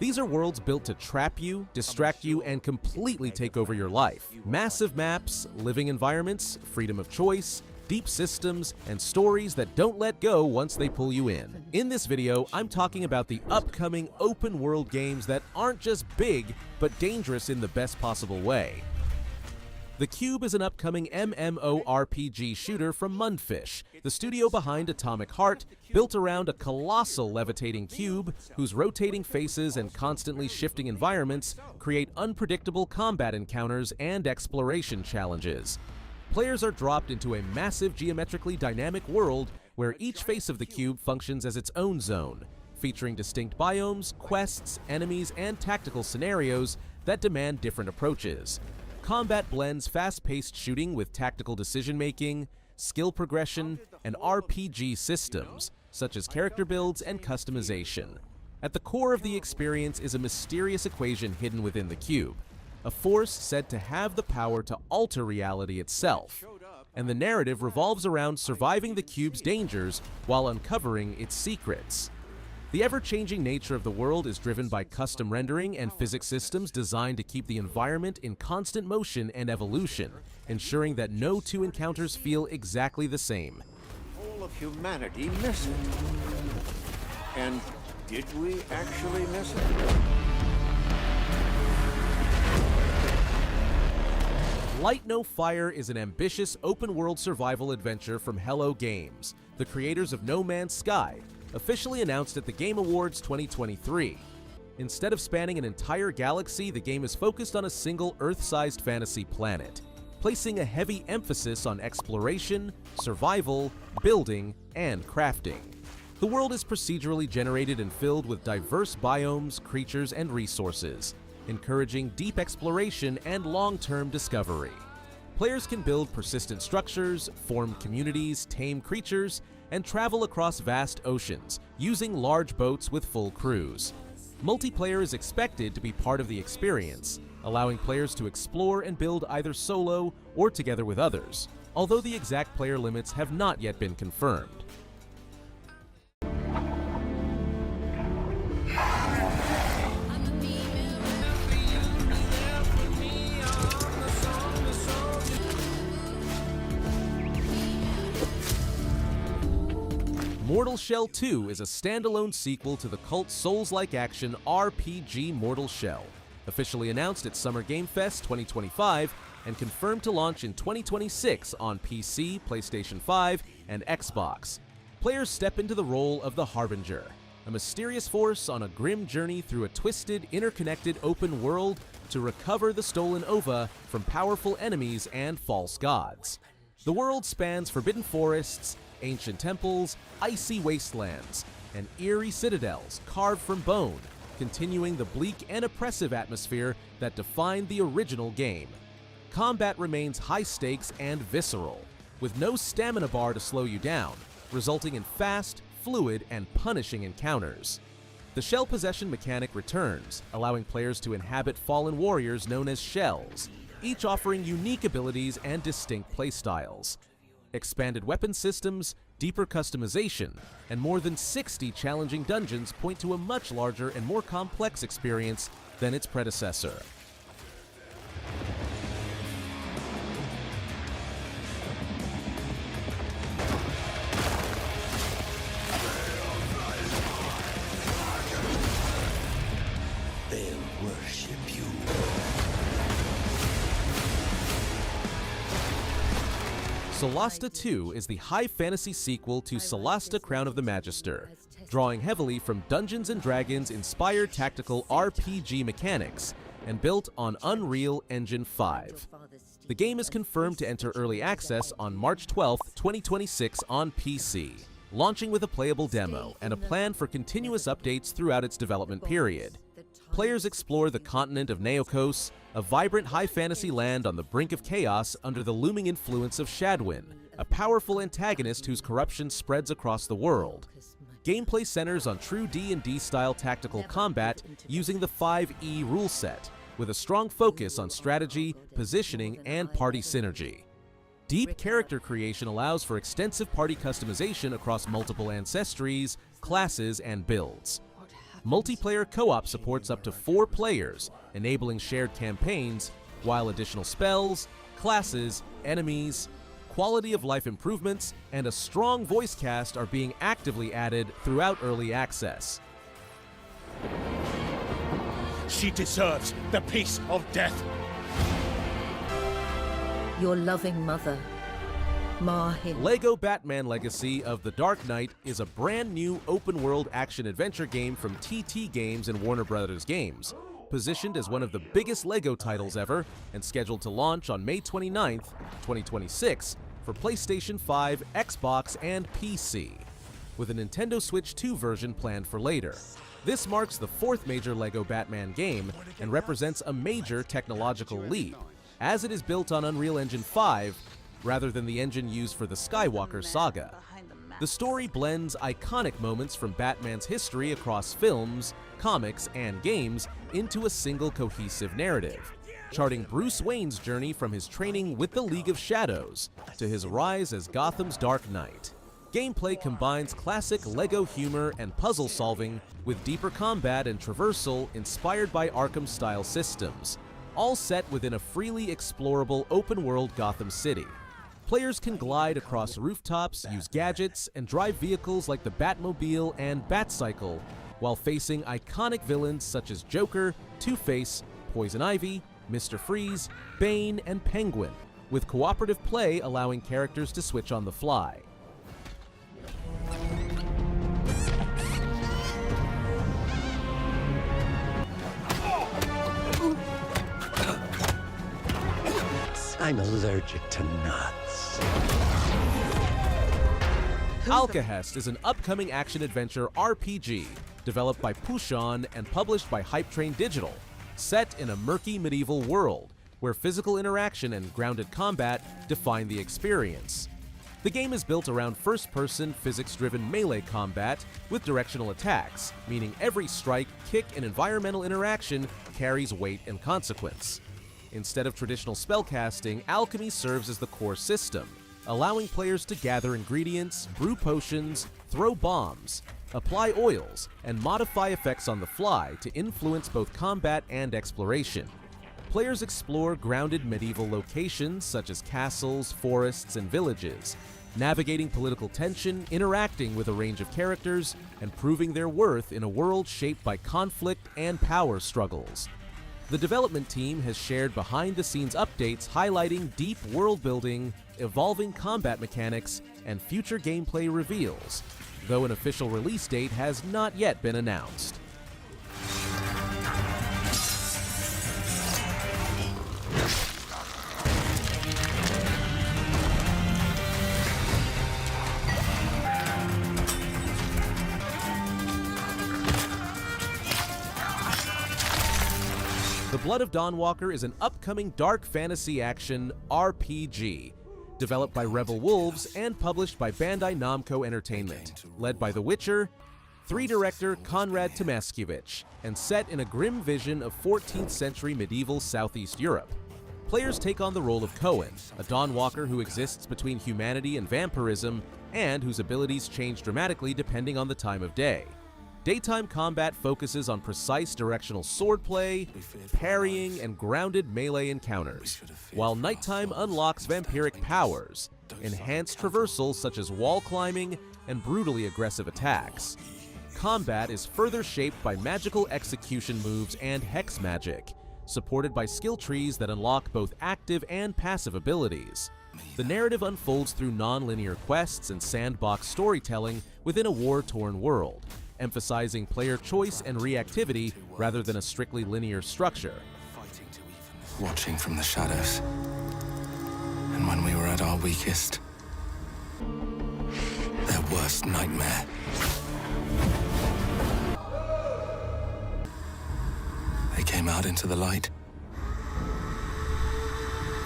These are worlds built to trap you, distract you, and completely take over your life. Massive maps, living environments, freedom of choice, deep systems, and stories that don't let go once they pull you in. In this video, I'm talking about the upcoming open-world games that aren't just big, but dangerous in the best possible way. The Cube is an upcoming MMORPG shooter from Mundfish, the studio behind Atomic Heart, built around a colossal levitating cube whose rotating faces and constantly shifting environments create unpredictable combat encounters and exploration challenges. Players are dropped into a massive geometrically dynamic world where each face of the cube functions as its own zone, featuring distinct biomes, quests, enemies, and tactical scenarios that demand different approaches. Combat blends fast-paced shooting with tactical decision-making, skill progression, and RPG systems, such as character builds and customization. At the core of the experience is a mysterious equation hidden within the cube, a force said to have the power to alter reality itself, and the narrative revolves around surviving the cube's dangers while uncovering its secrets. The ever-changing nature of the world is driven by custom rendering and physics systems designed to keep the environment in constant motion and evolution, ensuring that no two encounters feel exactly the same. All of humanity miss it. And did we actually miss it? Light No Fire is an ambitious open-world survival adventure from Hello Games, the creators of No Man's Sky, officially announced at the Game Awards 2023. Instead of spanning an entire galaxy, the game is focused on a single Earth-sized fantasy planet, placing a heavy emphasis on exploration, survival, building, and crafting. The world is procedurally generated and filled with diverse biomes, creatures, and resources, encouraging deep exploration and long-term discovery. Players can build persistent structures, form communities, tame creatures, and travel across vast oceans, using large boats with full crews. Multiplayer is expected to be part of the experience, allowing players to explore and build either solo or together with others, although the exact player limits have not yet been confirmed. Mortal Shell 2 is a standalone sequel to the cult Souls-like action RPG Mortal Shell, officially announced at Summer Game Fest 2025 and confirmed to launch in 2026 on PC, PlayStation 5, and Xbox. Players step into the role of the Harbinger, a mysterious force on a grim journey through a twisted, interconnected open world to recover the stolen Ova from powerful enemies and false gods. The world spans forbidden forests, ancient temples, icy wastelands, and eerie citadels carved from bone, continuing the bleak and oppressive atmosphere that defined the original game. Combat remains high stakes and visceral, with no stamina bar to slow you down, resulting in fast, fluid, and punishing encounters. The shell possession mechanic returns, allowing players to inhabit fallen warriors known as shells, each offering unique abilities and distinct playstyles. Expanded weapon systems, deeper customization, and more than 60 challenging dungeons point to a much larger and more complex experience than its predecessor. They'll worship you. Solasta 2 is the high fantasy sequel to Solasta Crown of the Magister, drawing heavily from Dungeons & Dragons inspired tactical RPG mechanics and built on Unreal Engine 5. The game is confirmed to enter early access on March 12, 2026 on PC, launching with a playable demo and a plan for continuous updates throughout its development period. Players explore the continent of Neokos, a vibrant high fantasy land on the brink of chaos under the looming influence of Shadwin, a powerful antagonist whose corruption spreads across the world. Gameplay centers on true D&D style tactical combat using the 5E rule set, with a strong focus on strategy, positioning, and party synergy. Deep character creation allows for extensive party customization across multiple ancestries, classes, and builds. Multiplayer co-op supports up to 4 players, enabling shared campaigns, while additional spells, classes, enemies, quality of life improvements, and a strong voice cast are being actively added throughout early access. She deserves the peace of death. Your loving mother, Mahim. LEGO Batman Legacy of the Dark Knight is a brand new open-world action-adventure game from TT Games and Warner Bros. Games, positioned as one of the biggest LEGO titles ever and scheduled to launch on May 29th, 2026 for PlayStation 5, Xbox, and PC, with a Nintendo Switch 2 version planned for later. This marks the 4th major LEGO Batman game and represents a major technological leap, as it is built on Unreal Engine 5 rather than the engine used for the Skywalker saga. The story blends iconic moments from Batman's history across films, comics, and games into a single cohesive narrative, charting Bruce Wayne's journey from his training with the League of Shadows to his rise as Gotham's Dark Knight. Gameplay combines classic LEGO humor and puzzle solving with deeper combat and traversal inspired by Arkham-style systems, all set within a freely explorable open-world Gotham City. Players can glide across rooftops, use gadgets, and drive vehicles like the Batmobile and Batcycle, while facing iconic villains such as Joker, Two-Face, Poison Ivy, Mr. Freeze, Bane, and Penguin, with cooperative play allowing characters to switch on the fly. I'm allergic to nuts. Alcahest is an upcoming action-adventure RPG developed by Pouchon and published by Hype Train Digital, set in a murky medieval world where physical interaction and grounded combat define the experience. The game is built around first-person, physics-driven melee combat with directional attacks, meaning every strike, kick, and environmental interaction carries weight and consequence. Instead of traditional spellcasting, alchemy serves as the core system, allowing players to gather ingredients, brew potions, throw bombs, apply oils, and modify effects on the fly to influence both combat and exploration. Players explore grounded medieval locations such as castles, forests, and villages, navigating political tension, interacting with a range of characters, and proving their worth in a world shaped by conflict and power struggles. The development team has shared behind-the-scenes updates highlighting deep world-building, evolving combat mechanics, and future gameplay reveals, though an official release date has not yet been announced. The Blood of Dawnwalker is an upcoming dark fantasy action RPG, developed by Rebel Wolves and published by Bandai Namco Entertainment, led by The Witcher 3 director Konrad Tomaszkiewicz, and set in a grim vision of 14th century medieval Southeast Europe. Players take on the role of Cohen, a Dawnwalker who exists between humanity and vampirism, and whose abilities change dramatically depending on the time of day. Daytime combat focuses on precise directional swordplay, parrying, and grounded melee encounters, while nighttime unlocks vampiric powers, enhanced traversal such as wall climbing, and brutally aggressive attacks. Combat is further shaped by magical execution moves and hex magic, supported by skill trees that unlock both active and passive abilities. The narrative unfolds through non-linear quests and sandbox storytelling within a war-torn world, emphasizing player choice and reactivity rather than a strictly linear structure. Watching from the shadows. And when we were at our weakest, their worst nightmare. They came out into the light.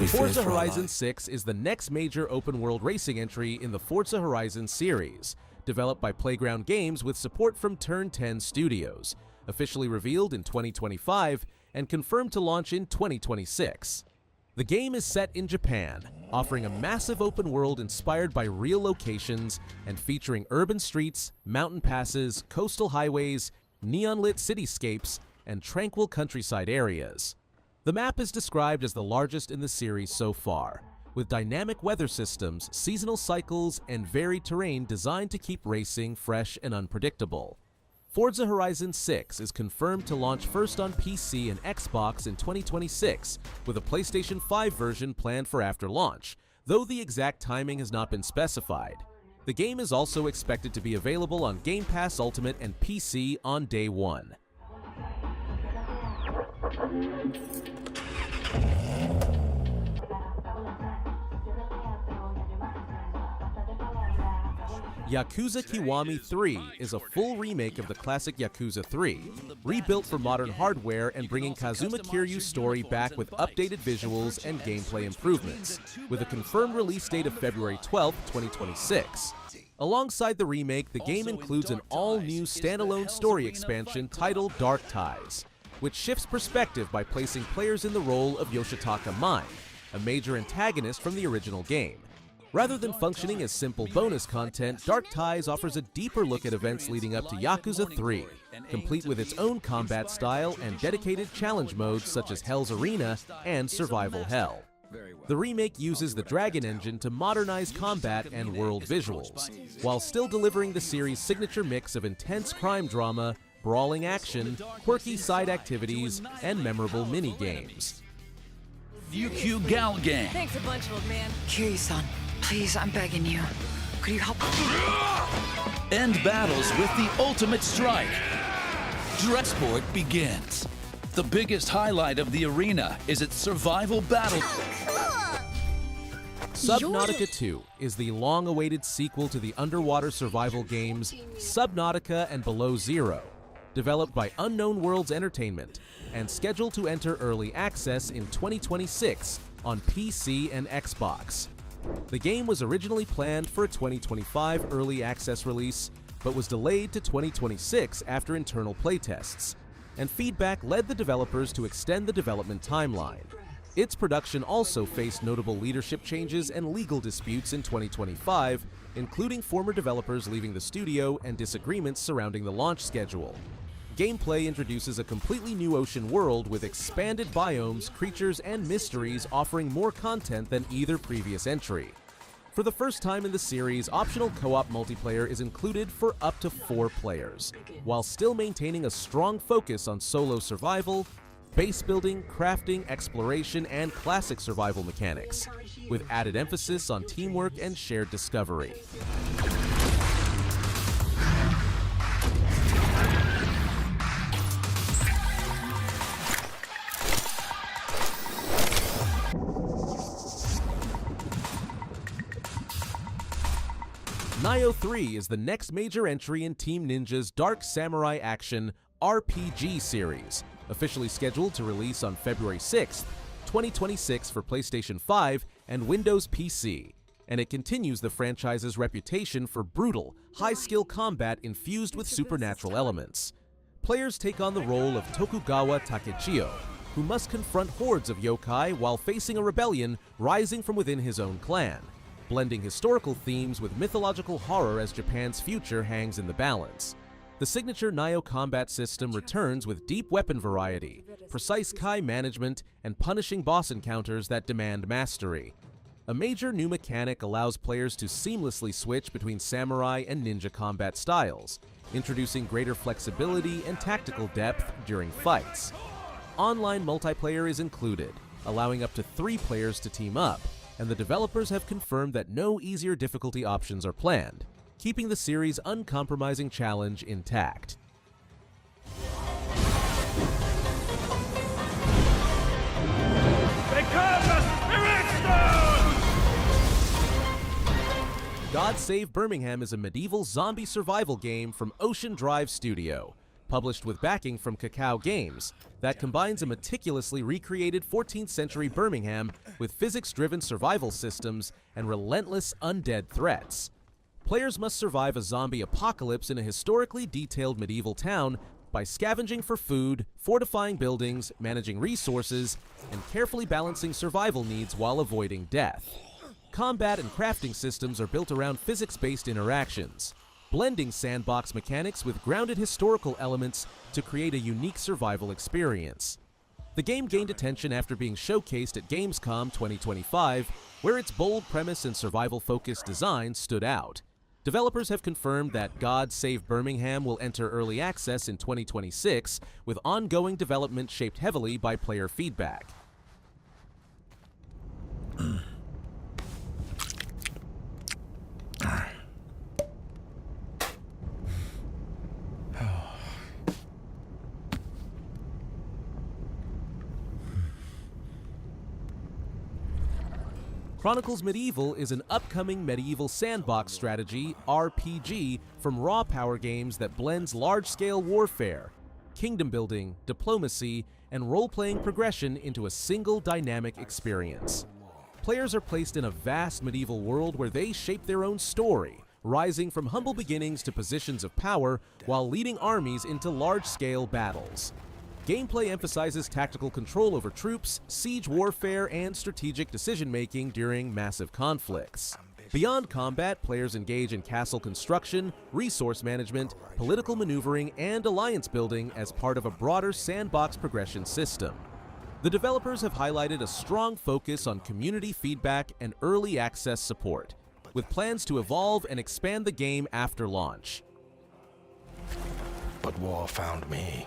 We feared Forza for our Horizon lives. 6 is the next major open-world racing entry in the Forza Horizon series, developed by Playground Games with support from Turn 10 Studios, officially revealed in 2025 and confirmed to launch in 2026. The game is set in Japan, offering a massive open world inspired by real locations and featuring urban streets, mountain passes, coastal highways, neon-lit cityscapes, and tranquil countryside areas. The map is described as the largest in the series so far, with dynamic weather systems, seasonal cycles, and varied terrain designed to keep racing fresh and unpredictable. Forza Horizon 6 is confirmed to launch first on PC and Xbox in 2026, with a PlayStation 5 version planned for after launch, though the exact timing has not been specified. The game is also expected to be available on Game Pass Ultimate and PC on day one. Yakuza Kiwami 3 is a full remake of the classic Yakuza 3, rebuilt for modern hardware and bringing Kazuma Kiryu's story back with updated visuals and gameplay improvements, with a confirmed release date of February 12, 2026. Alongside the remake, the game includes an all-new standalone story expansion titled Dark Ties, which shifts perspective by placing players in the role of Yoshitaka Mine, a major antagonist from the original game. Rather than functioning as simple bonus content, Dark Ties offers a deeper look at events leading up to Yakuza 3, complete with its own combat style and dedicated challenge modes such as Hell's Arena and Survival Hell. The remake uses the Dragon Engine to modernize combat and world visuals, while still delivering the series' signature mix of intense crime drama, brawling action, quirky side activities, and memorable mini-games. UQ Gal Gang. Thanks a bunch, old man. Kiryu-san, please, I'm begging you. Could you help? End battles with the ultimate strike. Dreadsport begins. The biggest highlight of the arena is its survival battle. Subnautica 2 is the long-awaited sequel to the underwater survival games Subnautica and Below Zero, developed by Unknown Worlds Entertainment, and scheduled to enter early access in 2026 on PC and Xbox. The game was originally planned for a 2025 early access release, but was delayed to 2026 after internal playtests, and feedback led the developers to extend the development timeline. Its production also faced notable leadership changes and legal disputes in 2025, including former developers leaving the studio and disagreements surrounding the launch schedule. Gameplay introduces a completely new ocean world with expanded biomes, creatures, and mysteries offering more content than either previous entry. For the first time in the series, optional co-op multiplayer is included for up to 4 players, while still maintaining a strong focus on solo survival, base building, crafting, exploration, and classic survival mechanics, with added emphasis on teamwork and shared discovery. Nioh 3 is the next major entry in Team Ninja's Dark Samurai Action RPG series, officially scheduled to release on February 6, 2026 for PlayStation 5 and Windows PC, and it continues the franchise's reputation for brutal, high-skill combat infused with supernatural elements. Players take on the role of Tokugawa Takechiyo, who must confront hordes of yokai while facing a rebellion rising from within his own clan, blending historical themes with mythological horror as Japan's future hangs in the balance. The signature Nioh combat system returns with deep weapon variety, precise Kai management, and punishing boss encounters that demand mastery. A major new mechanic allows players to seamlessly switch between samurai and ninja combat styles, introducing greater flexibility and tactical depth during fights. Online multiplayer is included, allowing up to 3 players to team up, and the developers have confirmed that no easier difficulty options are planned, keeping the series' uncompromising challenge intact. God Save Birmingham is a medieval zombie survival game from Ocean Drive Studio, published with backing from Kakao Games, that combines a meticulously recreated 14th century Birmingham with physics-driven survival systems and relentless undead threats. Players must survive a zombie apocalypse in a historically detailed medieval town by scavenging for food, fortifying buildings, managing resources, and carefully balancing survival needs while avoiding death. Combat and crafting systems are built around physics-based interactions. blending sandbox mechanics with grounded historical elements to create a unique survival experience. The game gained attention after being showcased at Gamescom 2025, where its bold premise and survival-focused design stood out. Developers have confirmed that God Save Birmingham will enter early access in 2026, with ongoing development shaped heavily by player feedback. Chronicles Medieval is an upcoming medieval sandbox strategy RPG from Raw Power Games that blends large-scale warfare, kingdom building, diplomacy, and role-playing progression into a single dynamic experience. Players are placed in a vast medieval world where they shape their own story, rising from humble beginnings to positions of power while leading armies into large-scale battles. Gameplay emphasizes tactical control over troops, siege warfare, and strategic decision-making during massive conflicts. Beyond combat, players engage in castle construction, resource management, political maneuvering, and alliance building as part of a broader sandbox progression system. The developers have highlighted a strong focus on community feedback and early access support, with plans to evolve and expand the game after launch. But war found me.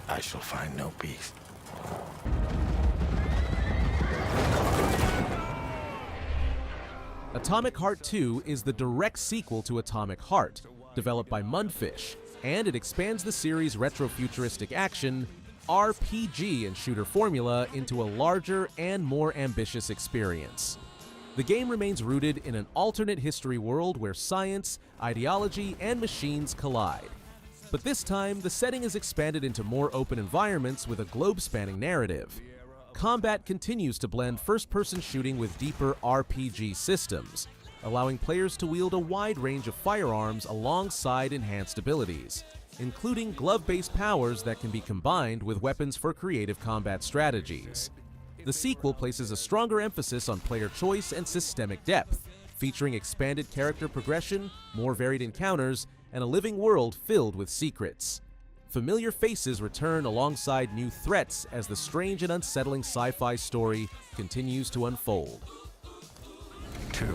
I shall find no peace. Atomic Heart 2 is the direct sequel to Atomic Heart, developed by Mundfish, and it expands the series' retro-futuristic action, RPG, and shooter formula into a larger and more ambitious experience. The game remains rooted in an alternate history world where science, ideology, and machines collide. But this time, the setting is expanded into more open environments with a globe-spanning narrative. Combat continues to blend first-person shooting with deeper RPG systems, allowing players to wield a wide range of firearms alongside enhanced abilities, including glove-based powers that can be combined with weapons for creative combat strategies. The sequel places a stronger emphasis on player choice and systemic depth, featuring expanded character progression, more varied encounters, and a living world filled with secrets. Familiar faces return alongside new threats as the strange and unsettling sci-fi story continues to unfold. 2.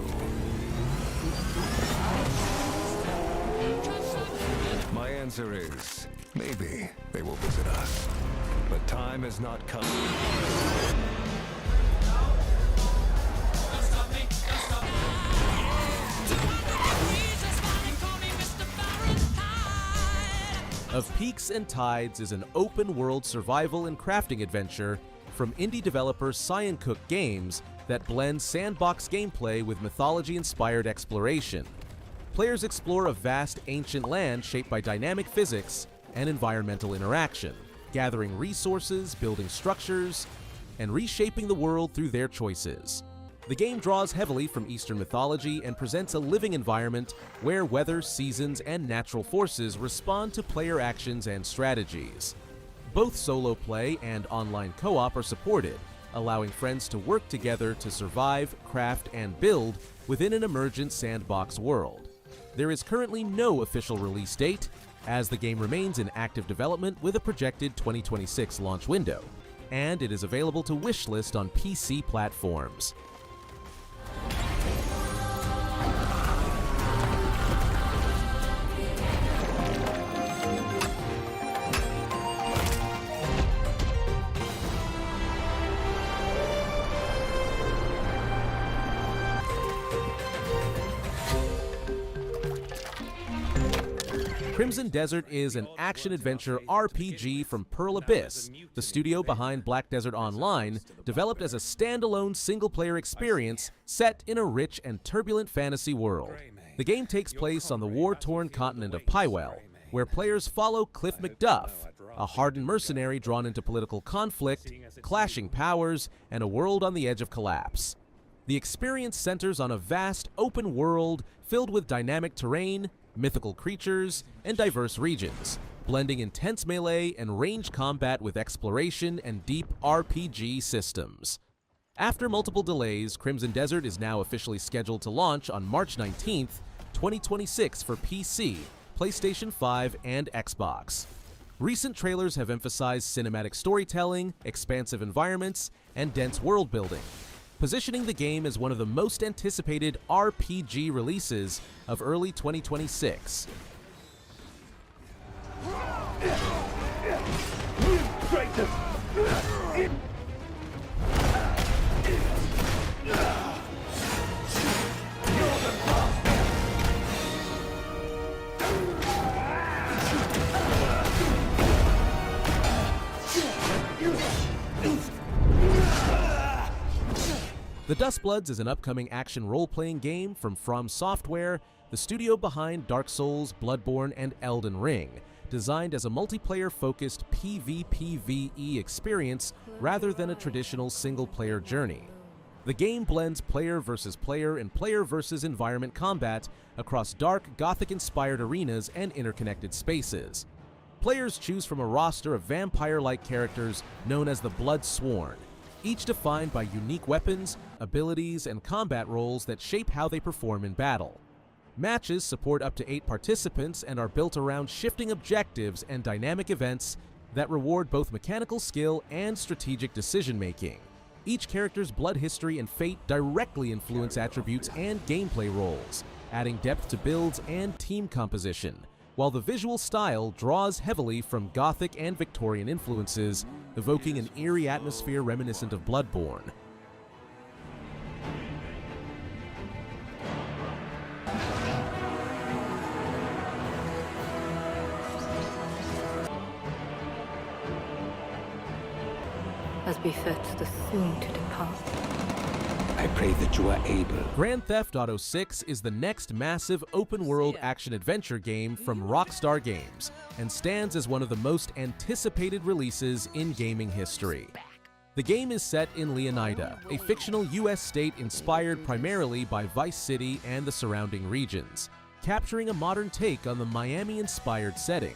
My answer is, maybe they will visit us. But time has not come. Of Peaks and Tides is an open-world survival and crafting adventure from indie developer Cyan Cook Games that blends sandbox gameplay with mythology-inspired exploration. Players explore a vast ancient land shaped by dynamic physics and environmental interaction, gathering resources, building structures, and reshaping the world through their choices. The game draws heavily from Eastern mythology and presents a living environment where weather, seasons, and natural forces respond to player actions and strategies. Both solo play and online co-op are supported, allowing friends to work together to survive, craft, and build within an emergent sandbox world. There is currently no official release date, as the game remains in active development with a projected 2026 launch window, and it is available to wishlist on PC platforms. Crimson Desert is an action-adventure RPG from Pearl Abyss, the studio behind Black Desert Online, developed as a standalone single-player experience set in a rich and turbulent fantasy world. The game takes place on the war-torn continent of Pywell, where players follow Cliff McDuff, a hardened mercenary drawn into political conflict, clashing powers, and a world on the edge of collapse. The experience centers on a vast, open world filled with dynamic terrain, mythical creatures, and diverse regions, blending intense melee and range combat with exploration and deep RPG systems. After multiple delays, Crimson Desert is now officially scheduled to launch on March 19th, 2026 for PC, PlayStation 5, and Xbox. Recent trailers have emphasized cinematic storytelling, expansive environments, and dense world building, positioning the game as one of the most anticipated RPG releases of early 2026. The Dustbloods is an upcoming action role-playing game from From Software, the studio behind Dark Souls, Bloodborne, and Elden Ring, designed as a multiplayer-focused PvPvE experience rather than a traditional single-player journey. The game blends player versus player and player versus environment combat across dark, Gothic-inspired arenas and interconnected spaces. Players choose from a roster of vampire-like characters known as the Bloodsworn, each defined by unique weapons, abilities, and combat roles that shape how they perform in battle. Matches support up to 8 participants and are built around shifting objectives and dynamic events that reward both mechanical skill and strategic decision-making. Each character's blood history and fate directly influence attributes and gameplay roles, adding depth to builds and team composition, while the visual style draws heavily from Gothic and Victorian influences, evoking an eerie atmosphere reminiscent of Bloodborne. As befits the soon to depart. I pray that you are able. Grand Theft Auto VI is the next massive open-world action-adventure game from Rockstar Games and stands as one of the most anticipated releases in gaming history. The game is set in Leonida, a fictional U.S. state inspired primarily by Vice City and the surrounding regions, capturing a modern take on the Miami-inspired setting.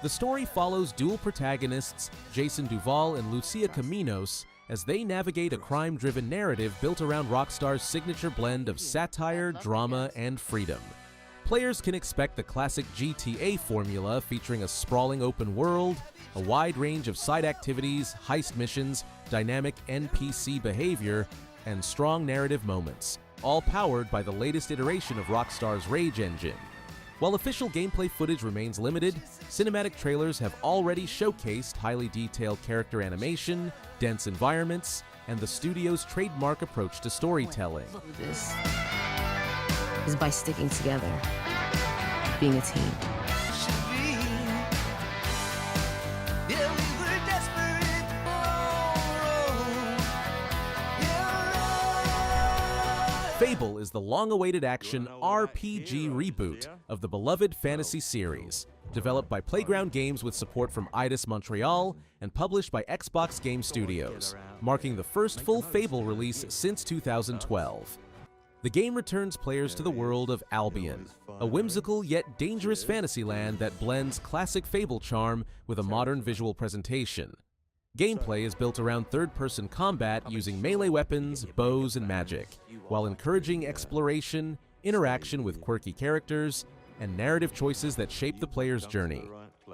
The story follows dual protagonists Jason Duval and Lucia Caminos as they navigate a crime-driven narrative built around Rockstar's signature blend of satire, drama, and freedom. Players can expect the classic GTA formula featuring a sprawling open world, a wide range of side activities, heist missions, dynamic NPC behavior, and strong narrative moments, all powered by the latest iteration of Rockstar's Rage engine. While official gameplay footage remains limited, cinematic trailers have already showcased highly detailed character animation, dense environments, and the studio's trademark approach to storytelling. This is by sticking together, being a team. Fable is the long-awaited action RPG reboot of the beloved fantasy series, developed by Playground Games with support from Eidos Montreal and published by Xbox Game Studios, marking the first full Fable release since 2012. The game returns players to the world of Albion, a whimsical yet dangerous fantasy land that blends classic Fable charm with a modern visual presentation. Gameplay is built around third-person combat using melee weapons, bows, and magic, while encouraging exploration, interaction with quirky characters, and narrative choices that shape the player's journey.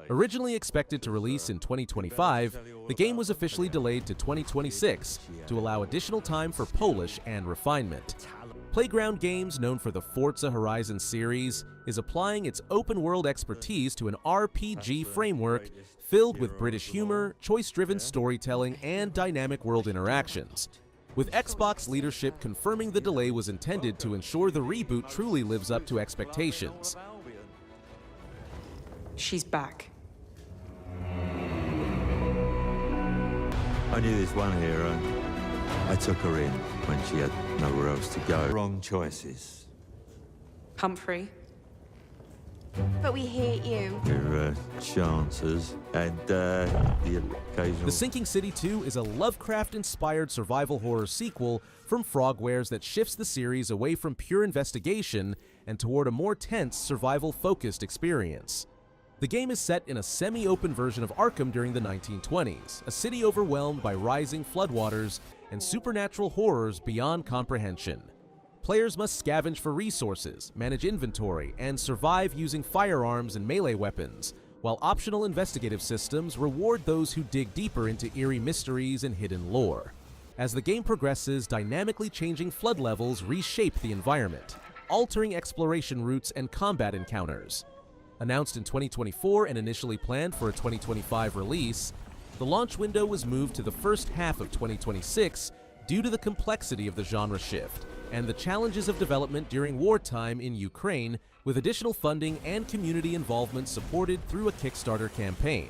Originally expected to release in 2025, the game was officially delayed to 2026 to allow additional time for polish and refinement. Playground Games, known for the Forza Horizon series, is applying its open-world expertise to an RPG framework filled with British humor, choice-driven storytelling, and dynamic world interactions. With Xbox leadership confirming the delay was intended to ensure the reboot truly lives up to expectations. She's back. I knew this one hero. I took her in when she had nowhere else to go. Wrong choices. Humphrey. But we hate you. Your chances and the occasional... The Sinking City 2 is a Lovecraft-inspired survival horror sequel from Frogwares that shifts the series away from pure investigation and toward a more tense, survival-focused experience. The game is set in a semi-open version of Arkham during the 1920s, a city overwhelmed by rising floodwaters and supernatural horrors beyond comprehension. Players must scavenge for resources, manage inventory, and survive using firearms and melee weapons, while optional investigative systems reward those who dig deeper into eerie mysteries and hidden lore. As the game progresses, dynamically changing flood levels reshape the environment, altering exploration routes and combat encounters. Announced in 2024 and initially planned for a 2025 release, the launch window was moved to the first half of 2026 due to the complexity of the genre shift and the challenges of development during wartime in Ukraine, with additional funding and community involvement supported through a Kickstarter campaign.